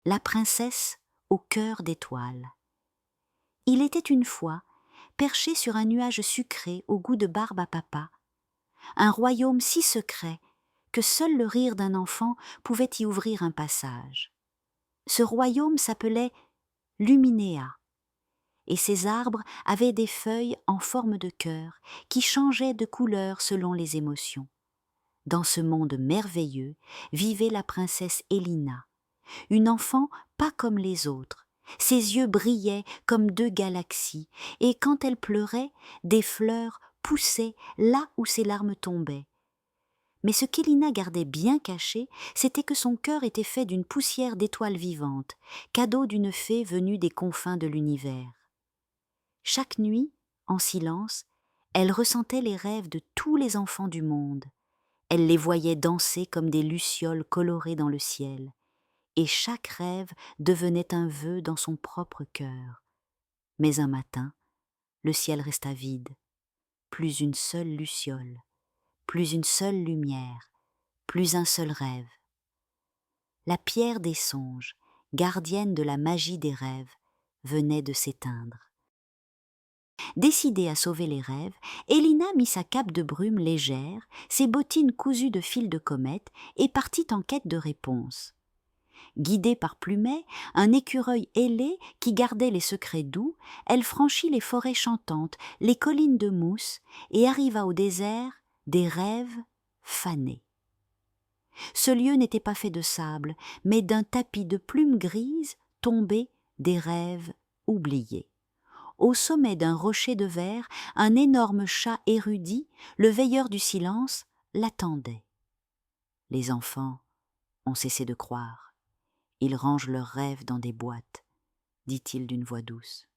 La princesse au cœur d'étoiles. Il était une fois, perché sur un nuage sucré au goût de barbe à papa, un royaume si secret que seul le rire d'un enfant pouvait y ouvrir un passage. Ce royaume s'appelait Luminéa, et ses arbres avaient des feuilles en forme de cœur qui changeaient de couleur selon les émotions. Dans ce monde merveilleux vivait la princesse Elina, une enfant pas comme les autres. Ses yeux brillaient comme deux galaxies, et quand elle pleurait, des fleurs poussaient là où ses larmes tombaient. Mais ce qu'Elina gardait bien caché, c'était que son cœur était fait d'une poussière d'étoiles vivantes, cadeau d'une fée venue des confins de l'univers. Chaque nuit, en silence, elle ressentait les rêves de tous les enfants du monde. Elle les voyait danser comme des lucioles colorées dans le ciel, et chaque rêve devenait un vœu dans son propre cœur. Mais un matin, le ciel resta vide, plus une seule luciole, plus une seule lumière, plus un seul rêve. La pierre des songes, gardienne de la magie des rêves, venait de s'éteindre. Décidée à sauver les rêves, Elina mit sa cape de brume légère, ses bottines cousues de fils de comète et partit en quête de réponses. Guidée par Plumet, un écureuil ailé qui gardait les secrets doux, elle franchit les forêts chantantes, les collines de mousse et arriva au désert des rêves fanés. Ce lieu n'était pas fait de sable, mais d'un tapis de plumes grises tombées des rêves oubliés. Au sommet d'un rocher de verre, un énorme chat érudit, le veilleur du silence, l'attendait. Les enfants ont cessé de croire. Ils rangent leurs rêves dans des boîtes, dit-il d'une voix douce.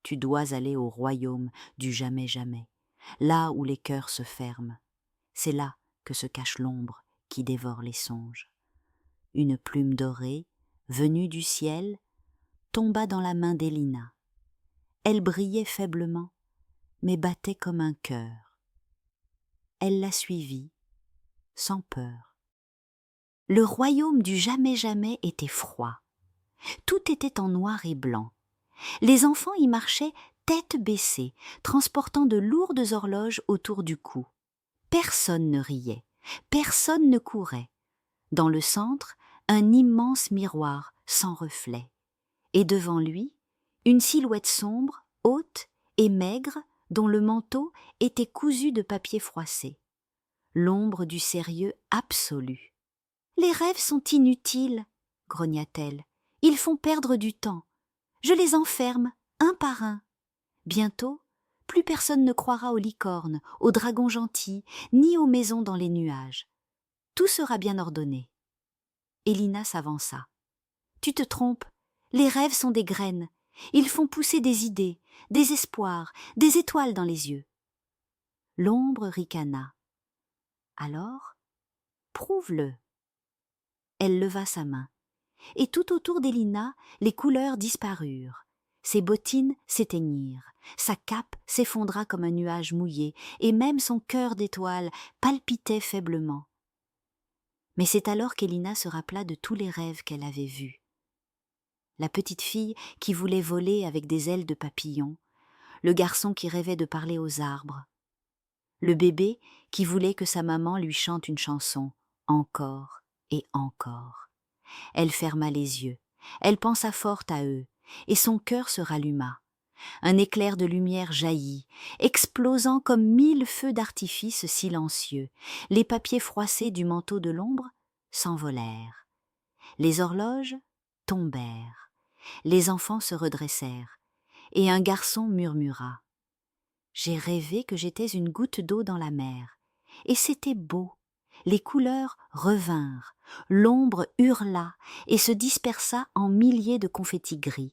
Tu dois aller au royaume du jamais-jamais, là où les cœurs se ferment. C'est là que se cache l'ombre qui dévore les songes. Une plume dorée, venue du ciel, tomba dans la main d'Elina. Elle brillait faiblement, mais battait comme un cœur. Elle la suivit, sans peur. Le royaume du jamais-jamais était froid. Tout était en noir et blanc. Les enfants y marchaient tête baissée, transportant de lourdes horloges autour du cou. Personne ne riait, personne ne courait. Dans le centre, un immense miroir sans reflet. Et devant lui, une silhouette sombre, haute et maigre, dont le manteau était cousu de papier froissé. L'ombre du sérieux absolu. « Les rêves sont inutiles, grogna-t-elle. Ils font perdre du temps. Je les enferme, un par un. Bientôt, plus personne ne croira aux licornes, aux dragons gentils, ni aux maisons dans les nuages. Tout sera bien ordonné. » Elina s'avança. « Tu te trompes, les rêves sont des graines. Ils font pousser des idées, des espoirs, des étoiles dans les yeux. » L'ombre ricana. « Alors, prouve-le. » Elle leva sa main, et tout autour d'Elina, les couleurs disparurent. Ses bottines s'éteignirent, sa cape s'effondra comme un nuage mouillé, et même son cœur d'étoile palpitait faiblement. Mais c'est alors qu'Elina se rappela de tous les rêves qu'elle avait vus. La petite fille qui voulait voler avec des ailes de papillon, le garçon qui rêvait de parler aux arbres, le bébé qui voulait que sa maman lui chante une chanson, encore et encore. Elle ferma les yeux, elle pensa fort à eux, et son cœur se ralluma. Un éclair de lumière jaillit, explosant comme 1000 feux d'artifice silencieux. Les papiers froissés du manteau de l'ombre s'envolèrent. Les horloges tombèrent. Les enfants se redressèrent, et un garçon murmura. « J'ai rêvé que j'étais une goutte d'eau dans la mer, et c'était beau. Les couleurs revinrent, l'ombre hurla et se dispersa en milliers de confettis gris.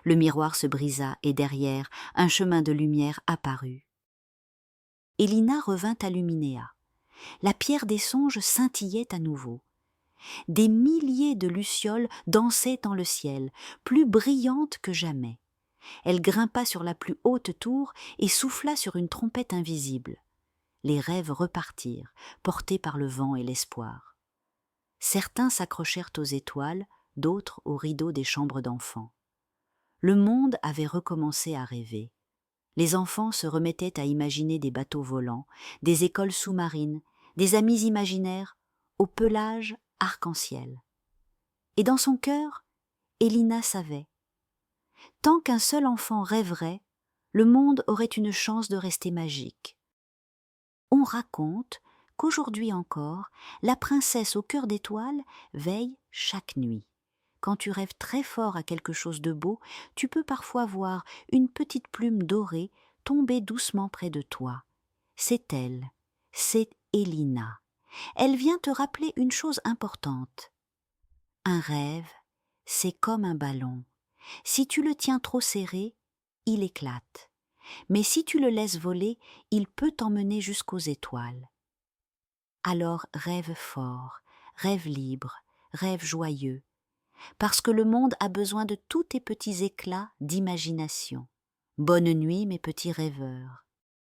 Le miroir se brisa et derrière, un chemin de lumière apparut. Elina revint à Luminéa. La pierre des songes scintillait à nouveau. Des milliers de lucioles dansaient dans le ciel, plus brillantes que jamais. Elle grimpa sur la plus haute tour et souffla sur une trompette invisible. Les rêves repartirent, portés par le vent et l'espoir. Certains s'accrochèrent aux étoiles, d'autres aux rideaux des chambres d'enfants. Le monde avait recommencé à rêver. Les enfants se remettaient à imaginer des bateaux volants, des écoles sous-marines, des amis imaginaires au pelage arc-en-ciel. Et dans son cœur, Elina savait. Tant qu'un seul enfant rêverait, le monde aurait une chance de rester magique. On raconte qu'aujourd'hui encore, la princesse au cœur d'étoiles veille chaque nuit. Quand tu rêves très fort à quelque chose de beau, tu peux parfois voir une petite plume dorée tomber doucement près de toi. C'est elle, c'est Elina. Elle vient te rappeler une chose importante. Un rêve, c'est comme un ballon. Si tu le tiens trop serré, il éclate. Mais si tu le laisses voler, il peut t'emmener jusqu'aux étoiles. Alors rêve fort, rêve libre, rêve joyeux, parce que le monde a besoin de tous tes petits éclats d'imagination. Bonne nuit, mes petits rêveurs.